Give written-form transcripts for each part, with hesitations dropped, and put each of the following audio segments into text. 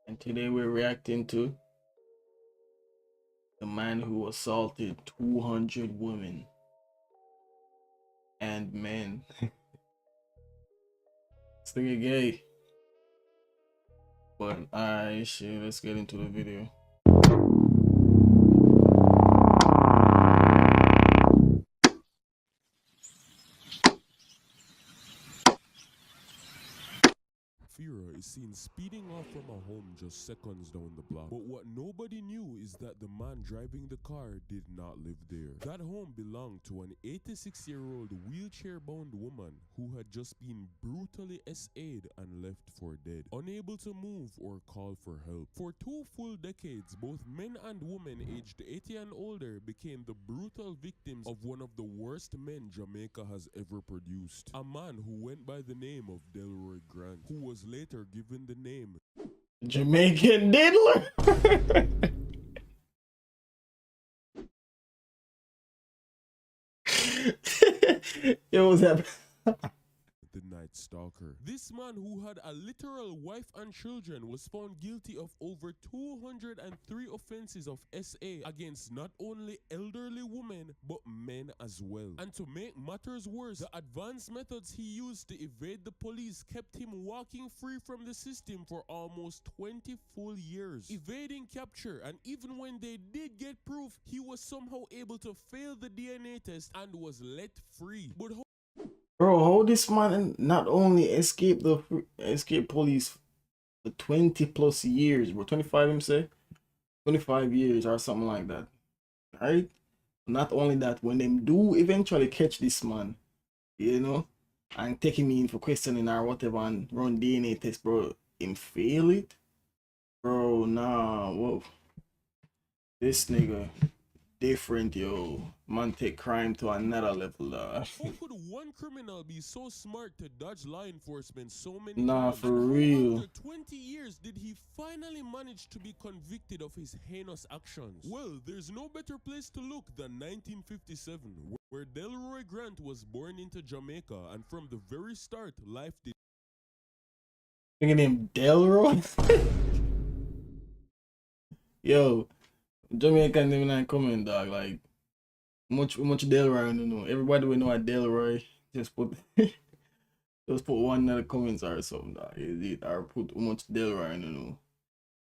And today we're reacting to the man who assaulted 200 women and men. It's gay. But alright, shit, let's get into the video. Is seen speeding off from a home just seconds down the block. But what nobody knew is that the man driving the car did not live there. That home belonged to an 86-year-old wheelchair-bound woman who had just been brutally SA'd and left for dead, unable to move or call for help. For 2 full decades, both men and women aged 80 and older became the brutal victims of one of the worst men Jamaica has ever produced. A man who went by the name of Delroy Grant, who was later given the name Jamaican diddler. Yo, what's happening? the Night Stalker. This man, who had a literal wife and children, was found guilty of over 203 offenses of SA against not only elderly women but men as well. And to make matters worse, the advanced methods he used to evade the police kept him walking free from the system for almost 20 full years, evading capture, and even when they did get proof, he was somehow able to fail the DNA test and was let free. But Bro, how this man not only escaped police for 20 plus years, bro, 25 him say? 25 years or something like that. Right? Not only that, when them do eventually catch this man, you know, and take him in for questioning or whatever and run DNA test, bro, him fail it? Bro, nah, whoa. This nigga different, yo. Man take crime to another level, how could one criminal be so smart to dodge law enforcement so many Nah, times? for real. After 20 years did he finally manage to be convicted of his heinous actions? Well, there's no better place to look than 1957, where Delroy Grant was born into Jamaica, and from the very start, life did. Nigga named Delroy? Yo, Jamaican name not coming, dog. Like, much Delroy, I don't know. Everybody will know a Delroy. Just put just put one in the comments or something, dog. Is it? Or put much Delroy, I don't know.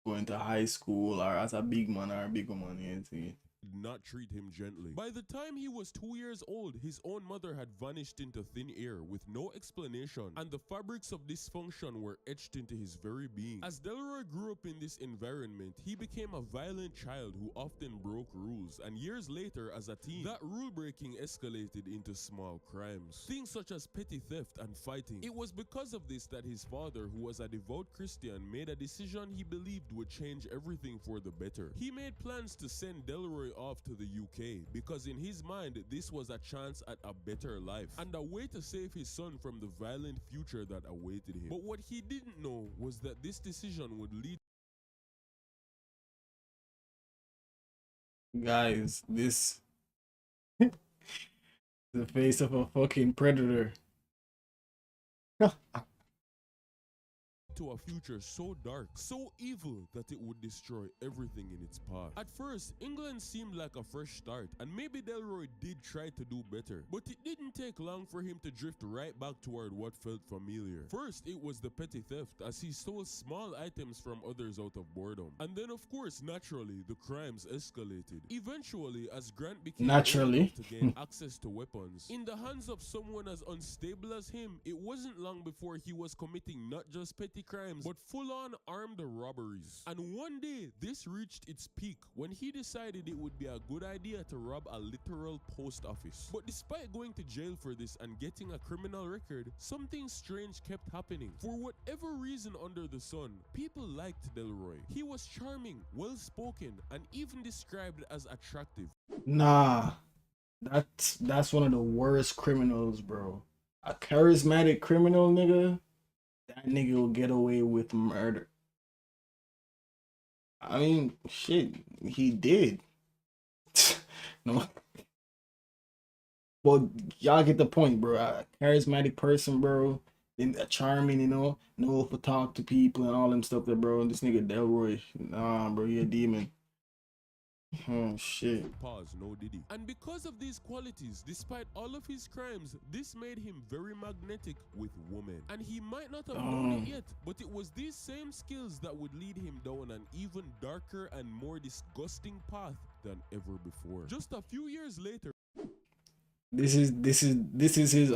Going to high school or as a big man or a big woman, you see. Not treat him gently. By the time he was 2 years old, his own mother had vanished into thin air with no explanation, and the fabrics of dysfunction were etched into his very being. As Delroy grew up in this environment, he became a violent child who often broke rules, and years later, as a teen, that rule breaking escalated into small crimes. Things such as petty theft and fighting. It was because of this that his father, who was a devout Christian, made a decision he believed would change everything for the better. He made plans to send Delroy off to the UK because in his mind this was a chance at a better life and a way to save his son from the violent future that awaited him. But what he didn't know was that this decision would lead. Guys, this the face of a fucking predator. To a future so dark, so evil, that it would destroy everything in its path. At first, England seemed like a fresh start, and maybe Delroy did try to do better, but it didn't take long for him to drift right back toward what felt familiar. First, it was the petty theft, as he stole small items from others out of boredom. And then, of course, naturally, the crimes escalated. Eventually, as Grant became old enough to gain access to weapons, in the hands of someone as unstable as him, it wasn't long before he was committing not just petty crimes, but full-on armed robberies. And one day, this reached its peak when he decided it would be a good idea to rob a literal post office. But despite going to jail for this and getting a criminal record, something strange kept happening. For whatever reason under the sun, people liked Delroy. He was charming, well-spoken, and even described as attractive. Nah, that's one of the worst criminals, bro. A charismatic criminal, nigga. That nigga will get away with murder. I mean, shit, he did. No. Well, y'all get the point, bro. A charismatic person, bro. Then charming, know for talk to people and all them stuff there, bro. This nigga Delroy, nah, bro, you a demon. Oh shit. Pause, no Diddy. And because of these qualities, despite all of his crimes, this made him very magnetic with women. And he might not have known it yet, but it was these same skills that would lead him down an even darker and more disgusting path than ever before. Just a few years later, This is his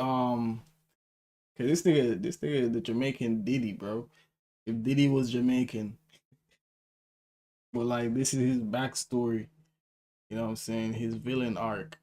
okay, this nigga the Jamaican Diddy, bro. If Diddy was Jamaican, but like this is his backstory. You know what I'm saying? His villain arc.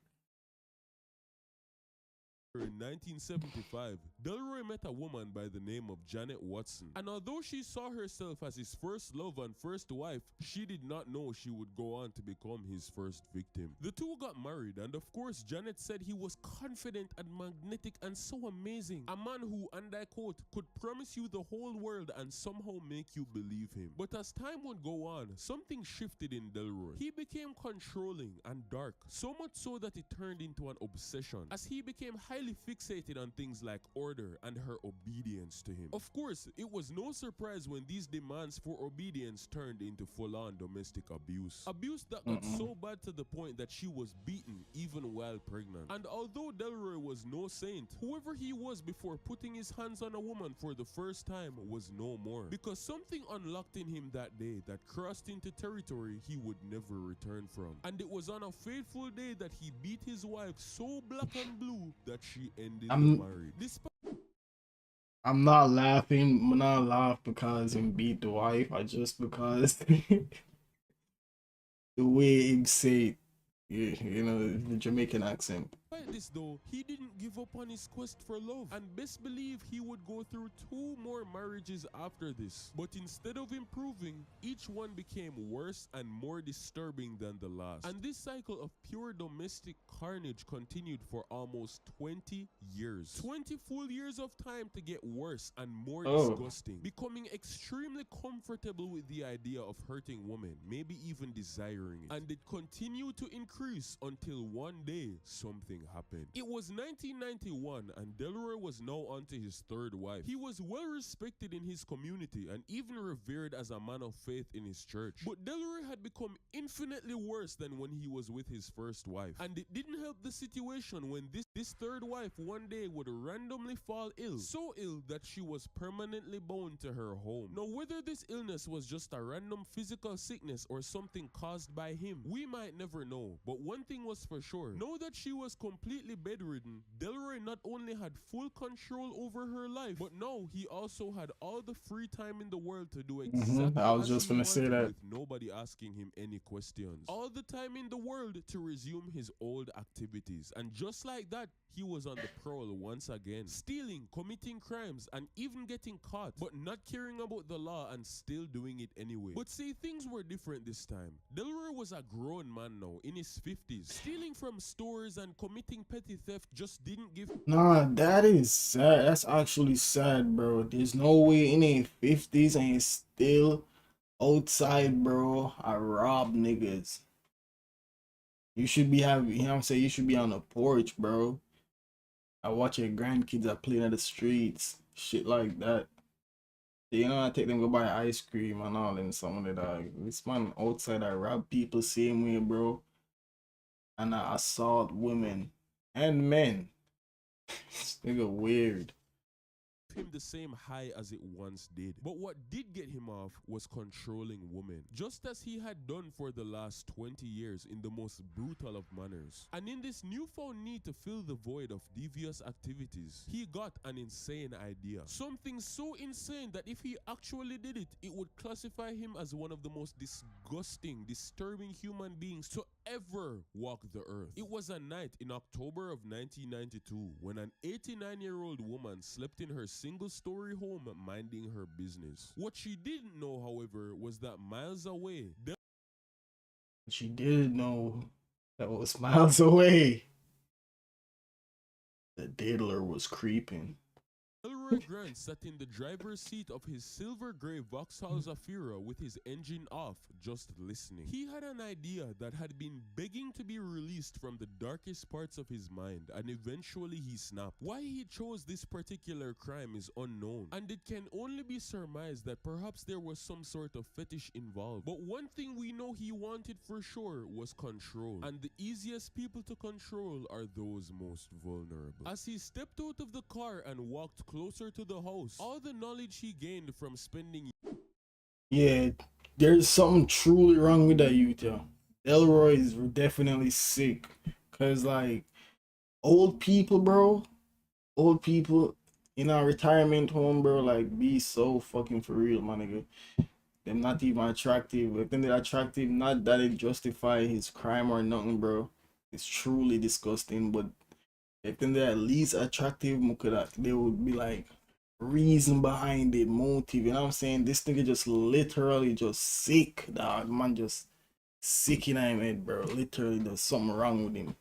in 1975, Delroy met a woman by the name of Janet Watson. And although she saw herself as his first love and first wife, she did not know she would go on to become his first victim. The two got married, and of course, Janet said he was confident and magnetic and so amazing. A man who, and I quote, could promise you the whole world and somehow make you believe him. But as time would go on, something shifted in Delroy. He became controlling and dark, so much so that it turned into an obsession, as he became highly fixated on things like order and her obedience to him. Of course, it was no surprise when these demands for obedience turned into full-on domestic abuse. Abuse that got so bad to the point that she was beaten even while pregnant. And although Delroy was no saint, whoever he was before putting his hands on a woman for the first time was no more. Because something unlocked in him that day that crossed into territory he would never return from. And it was on a fateful day that he beat his wife so black and blue that she ended the marriage. I'm not laughing. I'm not laugh because he beat the wife. I just because the way he say it, the Jamaican accent. Despite this though, he didn't give up on his quest for love, and best believe he would go through 2 more marriages after this. But instead of improving, each one became worse and more disturbing than the last. And this cycle of pure domestic carnage continued for almost 20 years. 20 full years of time to get worse and more disgusting, becoming extremely comfortable with the idea of hurting women, maybe even desiring it. And it continued to increase until one day something happened. It was 1991 and Delroy was now onto his 3rd wife. He was well respected in his community and even revered as a man of faith in his church. But Delroy had become infinitely worse than when he was with his first wife. And it didn't help the situation when this 3rd wife one day would randomly fall ill. So ill that she was permanently bound to her home. Now whether this illness was just a random physical sickness or something caused by him, we might never know. But one thing was for sure, now that she was completely bedridden, Delroy not only had full control over her life, but now he also had all the free time in the world to do exactly I was just gonna say that, with nobody asking him any questions. All the time in the world to resume his old activities. And just like that, he was on the prowl once again, stealing, committing crimes, and even getting caught, but not caring about the law and still doing it anyway. But see, things were different this time. Delroy was a grown man now, in his 50s. Stealing from stores and committing petty theft just didn't give... Nah, that is sad. That's actually sad, bro. There's no way in his 50s and he's still outside, bro. I rob niggas. You should be having, you know what I'm saying? You should be on the porch, bro. I watch your grandkids are playing in the streets. Shit like that. I take them go buy ice cream and all and some of the dog. This man outside I rob people same way, bro. And I assault women and men. This nigga weird. him the same high as it once did. But what did get him off was controlling women, just as he had done for the last 20 years in the most brutal of manners. And in this newfound need to fill the void of devious activities, he got an insane idea. Something so insane that if he actually did it, it would classify him as one of the most disgusting, disturbing human beings to ever walk the earth. It was a night in October of 1992 when an 89-year-old woman slept in her single-story home minding her business. What she didn't know, however, was that miles away, she did know that was miles away. The diddler was creeping. Delroy Delroy Grant sat in the driver's seat of his silver gray Vauxhall Zafira with his engine off, just listening. He had an idea that had been begging to be released from the darkest parts of his mind, and eventually he snapped. Why he chose this particular crime is unknown, and it can only be surmised that perhaps there was some sort of fetish involved. But one thing we know he wanted for sure was control, and the easiest people to control are those most vulnerable. As he stepped out of the car and walked closer to the house, all the knowledge he gained from spending... Yeah, there's something truly wrong with that youth, yo. Delroy is definitely sick. Cause like old people, bro, old people in our retirement home, bro, like be so fucking for real, my nigga. They're not even attractive. If they're attractive, not that it justify his crime or nothing, bro. It's truly disgusting. But if they're at least attractive, they would be like reason behind it, motive. You know what I'm saying? This nigga just literally just sick, dog. Man, just sick in him head, bro. Literally, there's something wrong with him.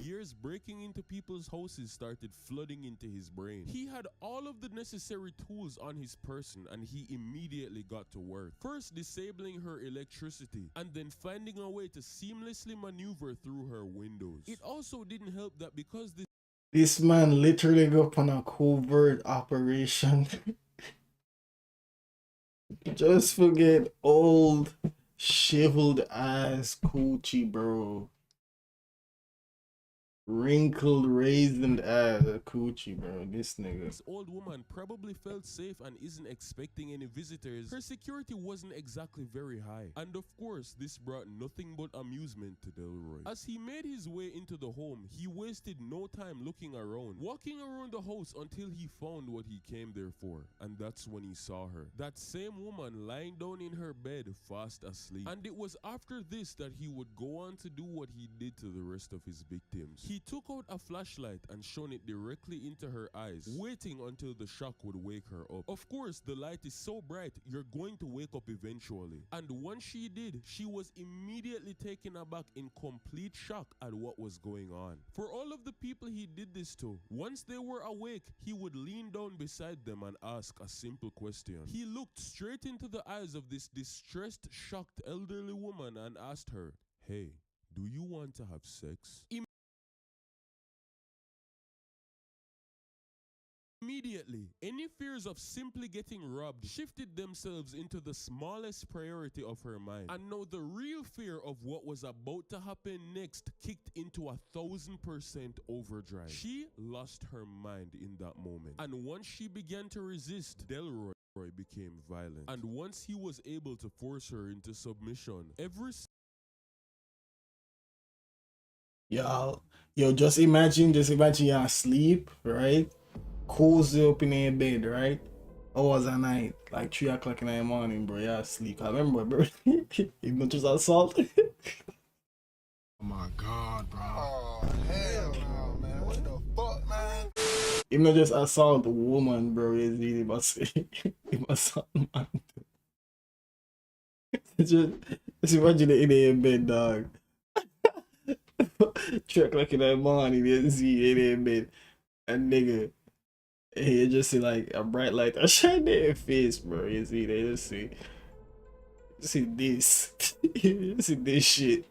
Years breaking into people's houses started flooding into his brain. He had all of the necessary tools on his person, and he immediately got to work. First disabling her electricity, and then finding a way to seamlessly maneuver through her windows. It also didn't help that because this man literally got up on a covert operation. Just forget old shriveled ass coochie, bro. Wrinkled, raisined ass coochie, bro. This nigga. This old woman probably felt safe and isn't expecting any visitors. Her security wasn't exactly very high. And of course, this brought nothing but amusement to Delroy. As he made his way into the home, he wasted no time looking around, walking around the house until he found what he came there for. And that's when he saw her. That same woman lying down in her bed, fast asleep. And it was after this that he would go on to do what he did to the rest of his victims. He took out a flashlight and shone it directly into her eyes, waiting until the shock would wake her up. Of course, the light is so bright, you're going to wake up eventually. And once she did, she was immediately taken aback in complete shock at what was going on. For all of the people he did this to, once they were awake, he would lean down beside them and ask a simple question. He looked straight into the eyes of this distressed, shocked elderly woman and asked her, "Hey, do you want to have sex?" Immediately, any fears of simply getting robbed shifted themselves into the smallest priority of her mind. And now the real fear of what was about to happen next kicked into 1,000% overdrive. She lost her mind in that moment. And once she began to resist, Delroy became violent. And once he was able to force her into submission, Yo, just imagine you're asleep, right? Cozy up in your bed, right? Hours a night, like 3 o'clock in the morning, bro. You're asleep. I remember, bro. You not just assault. Oh my god, bro. Oh, hell no, man. What the fuck, man? You not just assault a woman, bro. He must assault man. Just imagine it in your bed, dog. 3 o'clock in the morning, you see it in your bed. And nigga. You just see like a bright light that shine in your face, bro. You see, they just see this. You see this shit.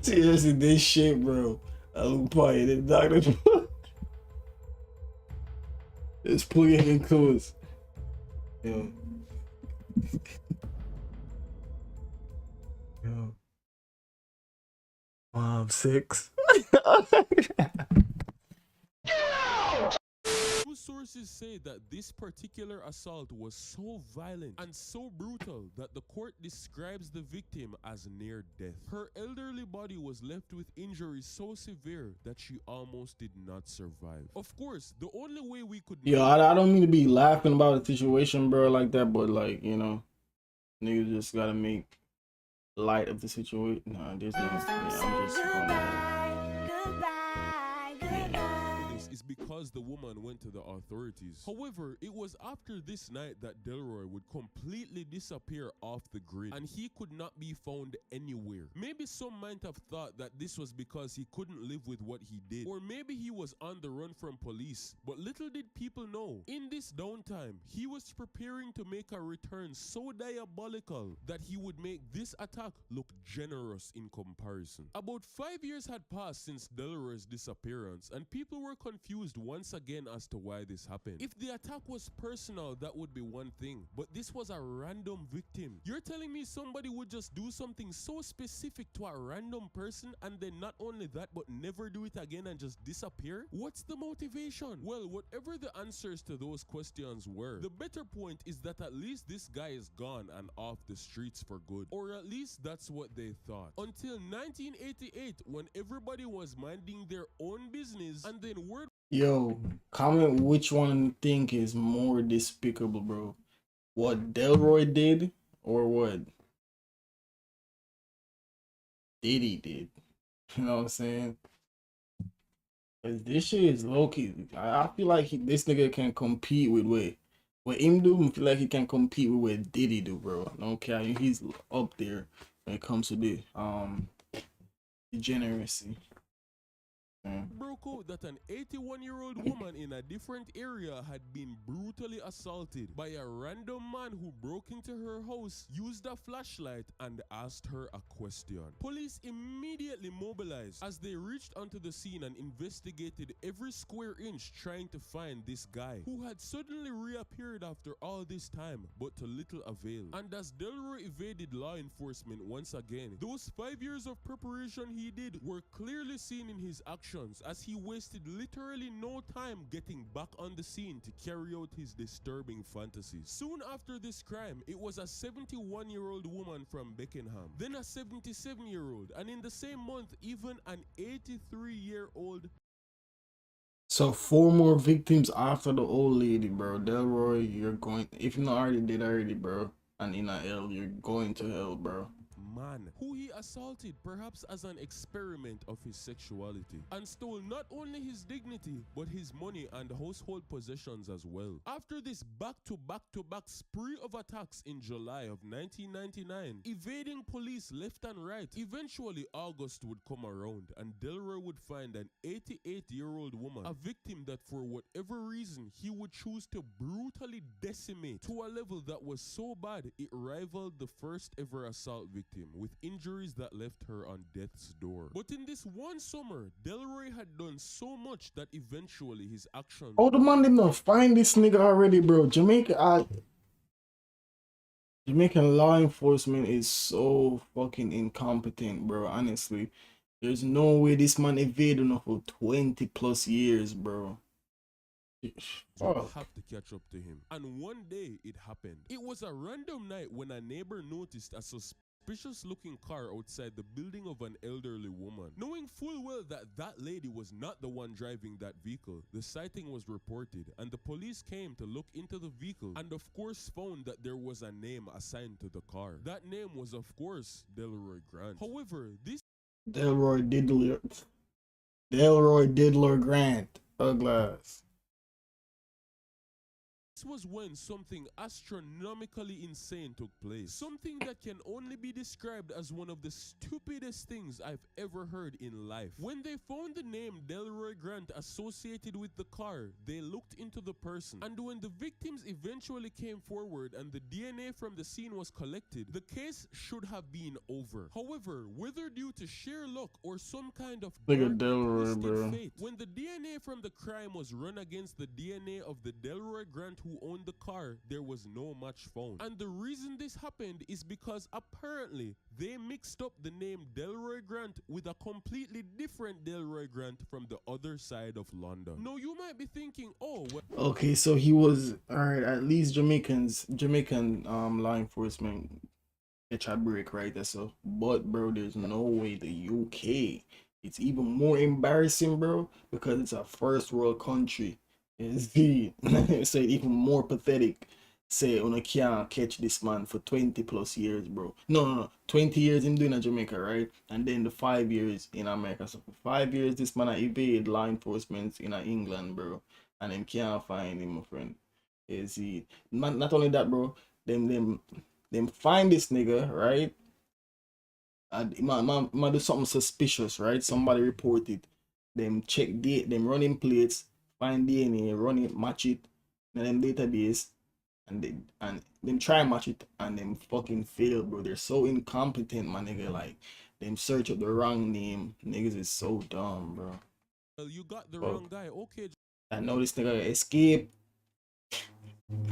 You see this shit, bro. I look by the doctor. Just pull your hand close. Yo. Yo. Mom, 6. Sources say that this particular assault was so violent and so brutal that the court describes the victim as near death. Her elderly body was left with injuries so severe that she almost did not survive. Of course, the only way we could... Yo, I don't mean to be laughing about the situation, bro, like that, but like, you know, niggas just gotta make light of the situation. Nah, there's no... Yeah, I'm just... Is because because the woman went to the authorities. However, it was after this night that Delroy would completely disappear off the grid and he could not be found anywhere. Maybe some might have thought that this was because he couldn't live with what he did, or maybe he was on the run from police, but little did people know, in this downtime, he was preparing to make a return so diabolical that he would make this attack look generous in comparison. About 5 years had passed since Delroy's disappearance, and people were confused once again as to why this happened. If the attack was personal, that would be one thing, but this was a random victim. You're telling me somebody would just do something so specific to a random person and then not only that but never do it again and just disappear? What's the motivation? Well, whatever the answers to those questions were, the better point is that at least this guy is gone and off the streets for good, or at least that's what they thought. Until 1988, when everybody was minding their own business and then word. Yo, comment which one you think is more despicable, bro. What Delroy did or what Diddy did. You know what I'm saying? 'Cause this shit is low key. I feel like this nigga can compete with what him do. I feel like he can compete with what Diddy do, bro. I don't care. He's up there when it comes to the degeneracy. Broke out that an 81-year-old woman in a different area had been brutally assaulted by a random man who broke into her house, used a flashlight, and asked her a question. Police immediately mobilized as they reached onto the scene and investigated every square inch trying to find this guy, who had suddenly reappeared after all this time, but to little avail. And as Delroy evaded law enforcement once again, those 5 years of preparation he did were clearly seen in his actions, as he wasted literally no time getting back on the scene to carry out his disturbing fantasies. Soon after this crime, it was a 71-year-old woman from Beckenham, then a 77-year-old, and in the same month, even an 83-year-old. So 4 more victims after the old lady, bro. Delroy, you're going, if you're not already dead already, bro, and in a hell, you're going to hell, bro. Man who he assaulted perhaps as an experiment of his sexuality, and stole not only his dignity but his money and household possessions as well. After this back-to-back spree of attacks in July of 1999, evading police left and right, eventually August would come around and Delroy would find an 88-year-old woman, a victim that for whatever reason he would choose to brutally decimate to a level that was so bad it rivaled the first ever assault victim, with injuries that left her on death's door. But in this one summer, Delroy had done so much that eventually his actions. Oh, the man did not find this nigga already, bro. Jamaican law enforcement is so fucking incompetent, bro. Honestly, there's no way this man evaded for 20 plus years, bro. Have to catch up to him. And one day it happened. It was a random night when a neighbor noticed a suspicious looking car outside the building of an elderly woman. Knowing full well that that lady was not the one driving that vehicle, the sighting was reported and the police came to look into the vehicle and of course found that there was a name assigned to the car. That name was of course Delroy Grant. However, this Delroy Diddler Grant, Uglass. This was when something astronomically insane took place. Something that can only be described as one of the stupidest things I've ever heard in life. When they found the name Delroy Grant associated with the car, they looked into the person. And when the victims eventually came forward and the DNA from the scene was collected, the case should have been over. However, whether due to sheer luck or some kind of Delroy, bro, fate, when the DNA from the crime was run against the DNA of the Delroy Grant who owned the car, there was no match found. And the reason this happened is because apparently they mixed up the name Delroy Grant with a completely different Delroy Grant from the other side of London. Now you might be thinking, oh well, okay, so he was alright. At least Jamaican law enforcement catch a break, right? That's so. But bro, there's no way the UK. It's even more embarrassing, bro, because it's a first world country. So even more pathetic. say you can't catch this man for 20 plus years, bro. No. 20 years him doing in Jamaica, right? And then the 5 years in America. So for 5 years, this man evade law enforcement in England, bro. And them can't find him, my friend. Is he not only that, bro? Them find this nigga, right? And man do something suspicious, right? Somebody reported. Them check them running plates, find DNA, run it, match it, in them database, and them try match it and them fucking fail, bro. They're so incompetent, my nigga. Like them search up the wrong name. Niggas is so dumb, bro. Well, you got the wrong guy. Okay, I know this nigga escape.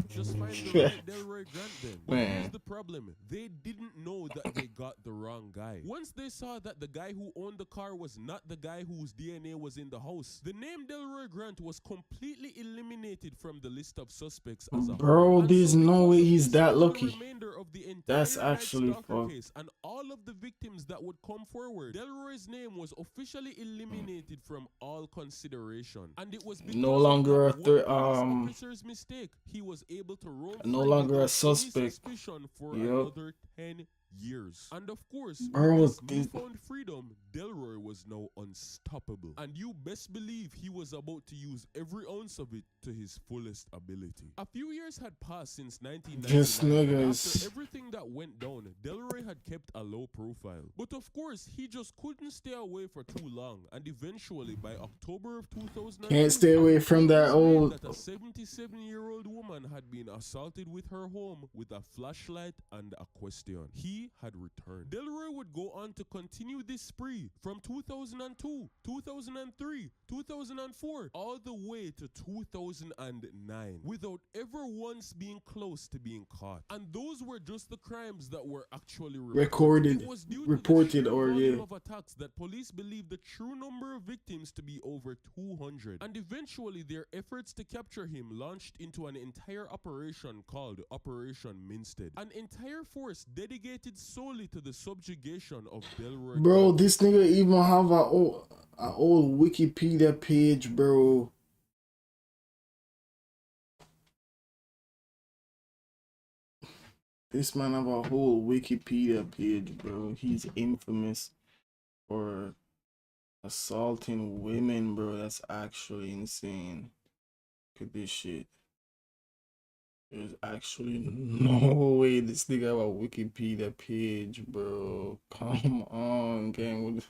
just find the right Delroy Grant then. But Man. here's the problem. They didn't know that they got the wrong guy. Once they saw that the guy who owned the car was not the guy whose DNA was in the house, the name Delroy Grant was completely eliminated from the list of suspects as a Bro, whole. And there's so no because way of he's this, that the lucky. remainder of the entire That's Night actually Stalker fucked. case and all of the victims that would come forward, Delroy's name was officially eliminated from all consideration. And it was because No of longer that a one third, police officer's mistake, he was able to roam no free longer a without any suspect. suspicion for Yep. another 10 years. And of course, Bro, with this this- newfound freedom, Delroy was now unstoppable. And you best believe he was about to use every ounce of it to his fullest ability. A few years had passed since 1999. This nigga and is- after everything that went down, Delroy had kept a low profile. But of course, he just couldn't stay away for too long. And eventually, by October of 2000, Can't stay away from that old. that a 77-year-old woman had been assaulted with her home with a flashlight and a question. He had returned. Delroy would go on to continue this spree from 2002, 2003, 2004, all the way to 2009, without ever once being close to being caught. And those were just the crimes that were actually Recorded, It was due to reported, the sheer or volume yeah. of attacks that police believed the true number of victims to be over 200. And eventually their efforts to capture him launched into an entire operation called Operation Minstead. An entire force dedicated solely to the subjugation of Delroy. Bro, this nigga even have a old Wikipedia page, bro. This man have a whole Wikipedia page, bro. He's infamous for assaulting women, bro. That's actually insane. Look at this shit. There's actually no way this nigga have a Wikipedia page, bro. Come on, gang.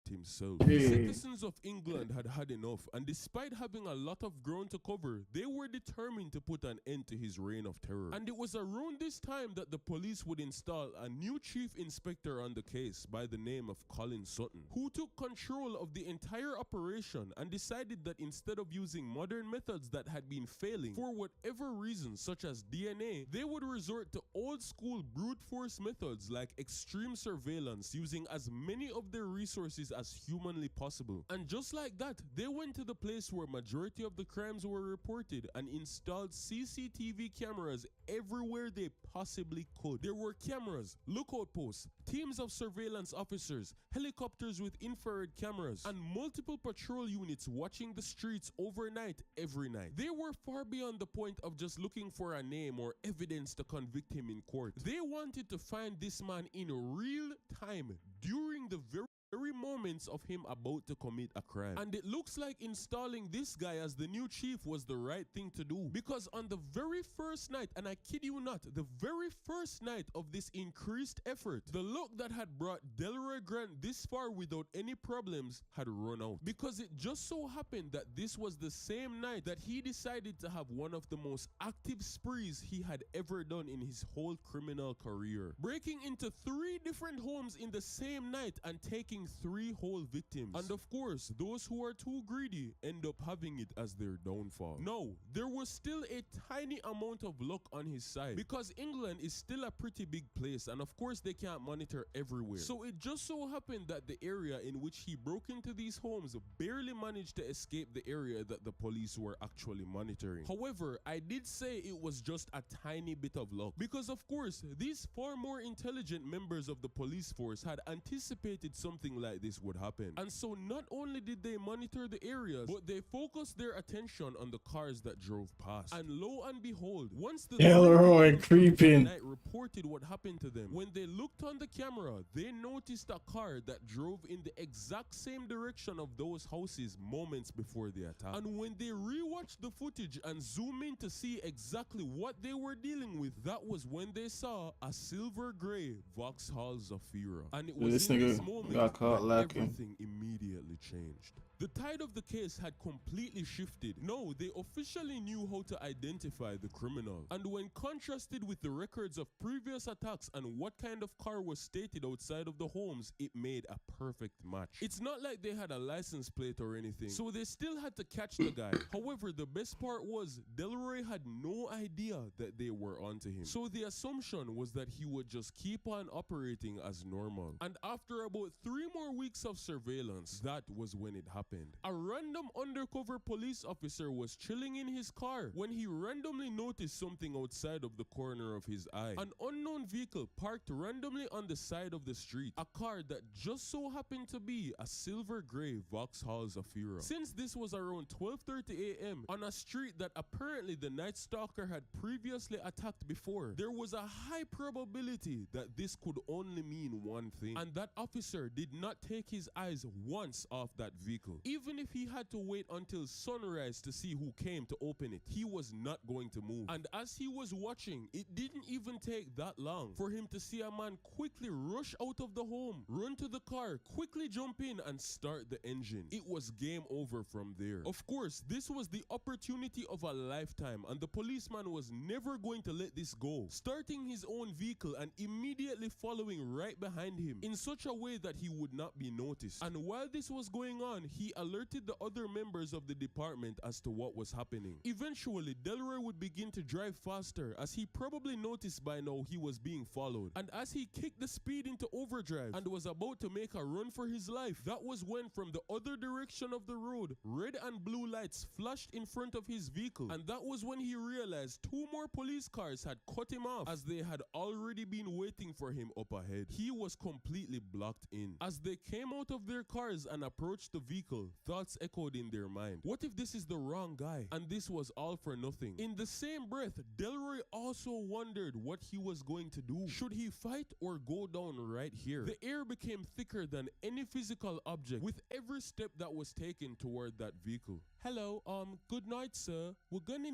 himself. Yeah. The citizens of England had had enough, and despite having a lot of ground to cover, they were determined to put an end to his reign of terror. And it was around this time that the police would install a new chief inspector on the case by the name of Colin Sutton, who took control of the entire operation and decided that instead of using modern methods that had been failing for whatever reasons, such as DNA, they would resort to old school brute force methods like extreme surveillance, using as many of their resources as humanly possible. And just like that, they went to the place where majority of the crimes were reported and installed CCTV cameras everywhere they possibly could. There were cameras, lookout posts, teams of surveillance officers, helicopters with infrared cameras, and multiple patrol units watching the streets overnight every night. They were far beyond the point of just looking for a name or evidence to convict him in court. They wanted to find this man in real time during the very moments of him about to commit a crime. And it looks like installing this guy as the new chief was the right thing to do, because on the very first night, and I kid you not, the very first night of this increased effort, the luck that had brought Delroy Grant this far without any problems had run out, because it just so happened that this was the same night that he decided to have one of the most active sprees he had ever done in his whole criminal career, breaking into 3 different homes in the same night and taking 3 whole victims. And of course, those who are too greedy end up having it as their downfall. No, there was still a tiny amount of luck on his side, because England is still a pretty big place, and of course they can't monitor everywhere. So it just so happened that the area in which he broke into these homes barely managed to escape the area that the police were actually monitoring. However, I did say it was just a tiny bit of luck, because of course these far more intelligent members of the police force had anticipated something something like this would happen. And so not only did they monitor the areas, but they focused their attention on the cars that drove past. And lo and behold, once the Elroy creeping night reported what happened to them, when they looked on the camera, they noticed a car that drove in the exact same direction of those houses moments before the attack. And when they rewatched the footage and zoom in to see exactly what they were dealing with, that was when they saw a silver gray Vauxhall Zafira. And it was this in nigga this moment got caught that lacking. everything immediately changed. The tide of the case had completely shifted. Now they officially knew how to identify the criminal. And when contrasted with the records of previous attacks and what kind of car was stated outside of the homes, it made a perfect match. It's not like they had a license plate or anything, so they still had to catch the guy. However, the best part was Delroy had no idea that they were onto him. So the assumption was that he would just keep on operating as normal. And after about 3 more weeks of surveillance, that was when it happened. A random undercover police officer was chilling in his car when he randomly noticed something outside of the corner of his eye. An unknown vehicle parked randomly on the side of the street. A car that just so happened to be a silver gray Vauxhall Zafira. Since this was around 12:30 a.m. on a street that apparently the Night Stalker had previously attacked before, there was a high probability that this could only mean one thing. And that officer did not take his eyes once off that vehicle. Even if he had to wait until sunrise to see who came to open it, he was not going to move. And as he was watching, it didn't even take that long for him to see a man quickly rush out of the home, run to the car, quickly jump in and start the engine. It was game over from there. Of course, this was the opportunity of a lifetime, and the policeman was never going to let this go, starting his own vehicle and immediately following right behind him in such a way that he would not be noticed. And while this was going on, he alerted the other members of the department as to what was happening. Eventually, Delroy would begin to drive faster, as he probably noticed by now he was being followed. And as he kicked the speed into overdrive and was about to make a run for his life, that was when from the other direction of the road, red and blue lights flashed in front of his vehicle. And that was when he realized 2 more police cars had cut him off, as they had already been waiting for him up ahead. He was completely blocked in. As they came out of their cars and approached the vehicle, thoughts echoed in their mind. What if this is the wrong guy and this was all for nothing? In the same breath, Delroy also wondered what he was going to do. Should he fight or go down right here? The air became thicker than any physical object with every step that was taken toward that vehicle. Hello, good night, sir. We're gonna...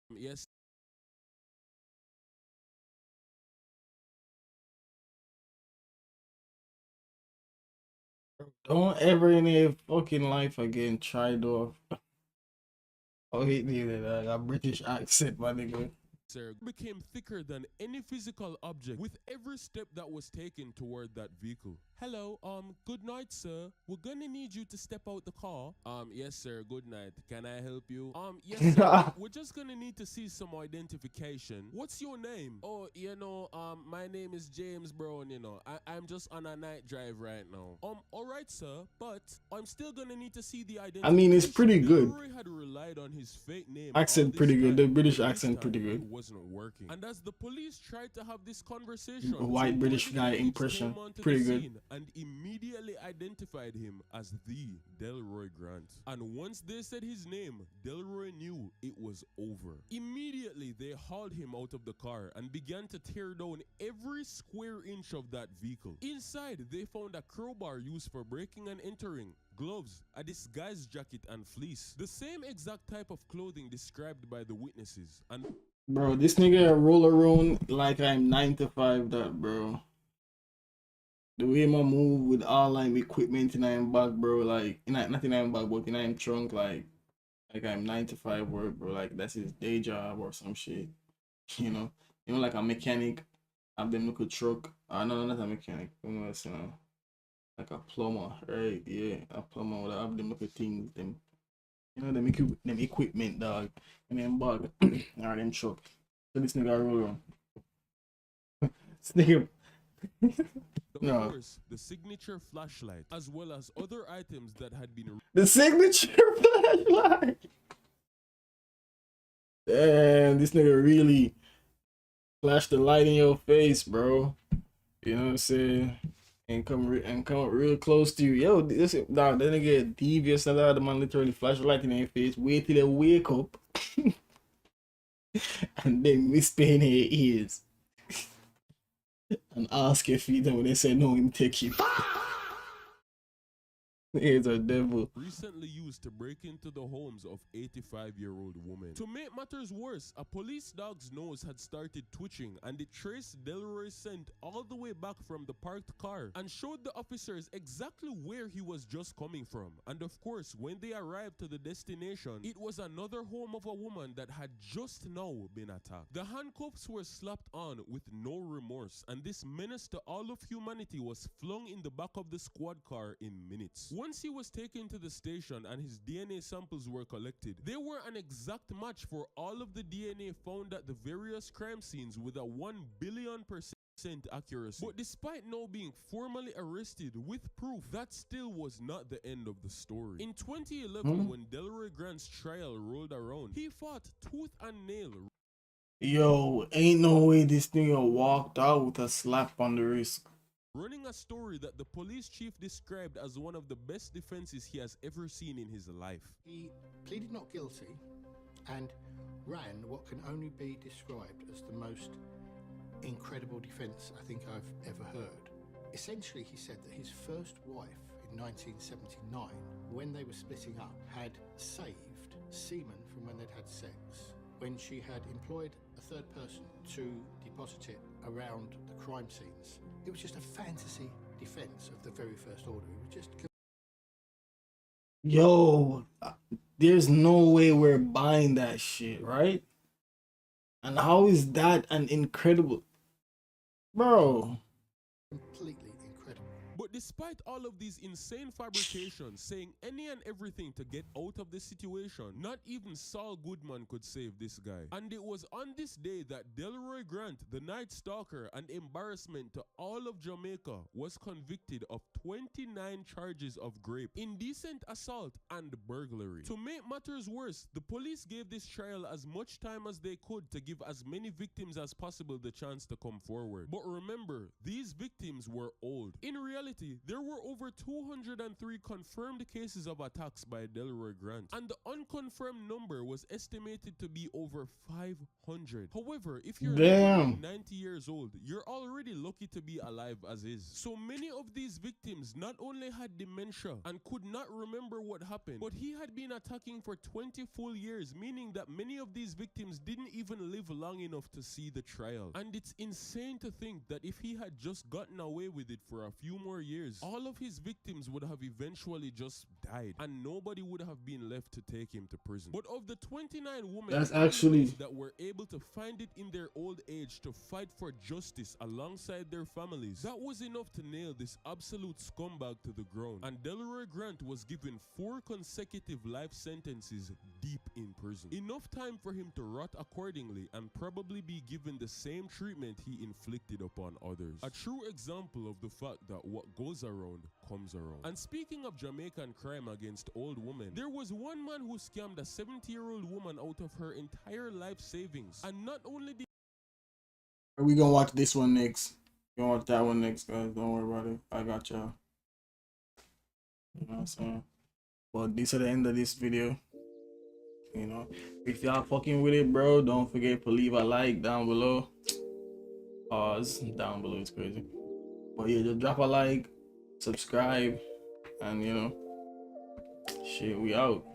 Yes. Don't ever in your fucking life again try to. Oh, he needed a British accent, my nigga. Sir, became thicker than any physical object with every step that was taken toward that vehicle. Hello, good night, sir. We're gonna need you to step out the car. Yes, sir, good night. Can I help you? Yes, sir. We're just gonna need to see some identification. What's your name? Oh, my name is James Brown, I'm just on a night drive right now. Alright, sir, but I'm still gonna need to see the identification. I mean, it's pretty good. Delroy had relied on his fake name. Accent pretty good. The British accent pretty good. Wasn't working. And as the police tried to have this conversation, White British guy impression, pretty good. And immediately identified him as the Delroy Grant. And once they said his name, Delroy knew it was over. Immediately, they hauled him out of the car and began to tear down every square inch of that vehicle. Inside, they found a crowbar used for breaking and entering, gloves, a disguise jacket, and fleece. The same exact type of clothing described by the witnesses. And bro, this nigga roll around like I'm 9 to 5 that, bro. The way I move with all like equipment in I'm bag, bro, like not in I'm bag, but in I'm trunk, like I'm 9 to 5 work, bro. Like that's his day job or some shit. Like a mechanic, have them look a truck. No, not a mechanic. Like a plumber, right? Yeah, a plumber would have them look at things, them. Them equipment, dog, and them bag, or them truck. So this nigga roll around. This nigga. No. Of course, the signature flashlight, as well as other items that had been... The signature flashlight! Damn, this nigga really flashed the light in your face, bro. You know what I'm saying? and come up real close to you. Yo, this dog, then they get devious and that the man literally flash a light in their face, wait till they wake up, and then whisper in their ears and ask if you when they say no, him take you. He's a devil. Recently used to break into the homes of 85-year-old women. To make matters worse, a police dog's nose had started twitching and it traced Delroy's scent all the way back from the parked car and showed the officers exactly where he was just coming from. And of course, when they arrived to the destination, it was another home of a woman that had just now been attacked. The handcuffs were slapped on with no remorse, and this menace to all of humanity was flung in the back of the squad car in minutes. Once he was taken to the station and his DNA samples were collected, they were an exact match for all of the DNA found at the various crime scenes with a 1,000,000,000% accuracy. But despite now being formally arrested with proof, that still was not the end of the story. In 2011, when Delroy Grant's trial rolled around, he fought tooth and nail. Yo, ain't no way this nigga walked out with a slap on the wrist. Running a story that the police chief described as one of the best defenses he has ever seen in his life. He pleaded not guilty and ran what can only be described as the most incredible defense I think I've ever heard. Essentially, he said that his first wife in 1979, when they were splitting up, had saved semen from when they'd had sex, when she had employed a third person to deposit it around the crime scenes. It was just a fantasy defense of the very first order. It was just... Yo, there's no way we're buying that shit, right? And how is that an incredible... Bro. Completely incredible. But despite all of these insane fabrications, saying any and everything to get out of the situation, not even Saul Goodman could save this guy. And it was on this day that Delroy Grant, the Night Stalker and embarrassment to all of Jamaica, was convicted of 29 charges of rape, indecent assault, and burglary. To make matters worse, the police gave this trial as much time as they could to give as many victims as possible the chance to come forward. But remember, these victims were old. In reality, there were over 203 confirmed cases of attacks by Delroy Grant, and the unconfirmed number was estimated to be over 500. However, if you're 90 years old, you're already lucky to be alive as is. So many of these victims not only had dementia and could not remember what happened, but he had been attacking for 20 full years, meaning that many of these victims didn't even live long enough to see the trial. And it's insane to think that if he had just gotten away with it for a few more years, all of his victims would have eventually just died and nobody would have been left to take him to prison. But of the 29 women that were able to find it in their old age to fight for justice alongside their families, that was enough to nail this absolute scumbag to the ground. And Delroy Grant was given 4 consecutive life sentences deep in prison. Enough time for him to rot accordingly and probably be given the same treatment he inflicted upon others. A true example of the fact that what goes around comes around. And speaking of Jamaican crime against old women, there was one man who scammed a 70-year-old woman out of her entire life savings. And not only did... Are we gonna watch this one next? We're gonna watch that one next, guys. Don't worry about it. I got y'all. You know what I'm saying? But this is the end of this video. You know, if y'all fucking with it, bro, don't forget to leave a like down below. Pause down below, it's crazy. But yeah, just drop a like, subscribe, and you know, shit, we out.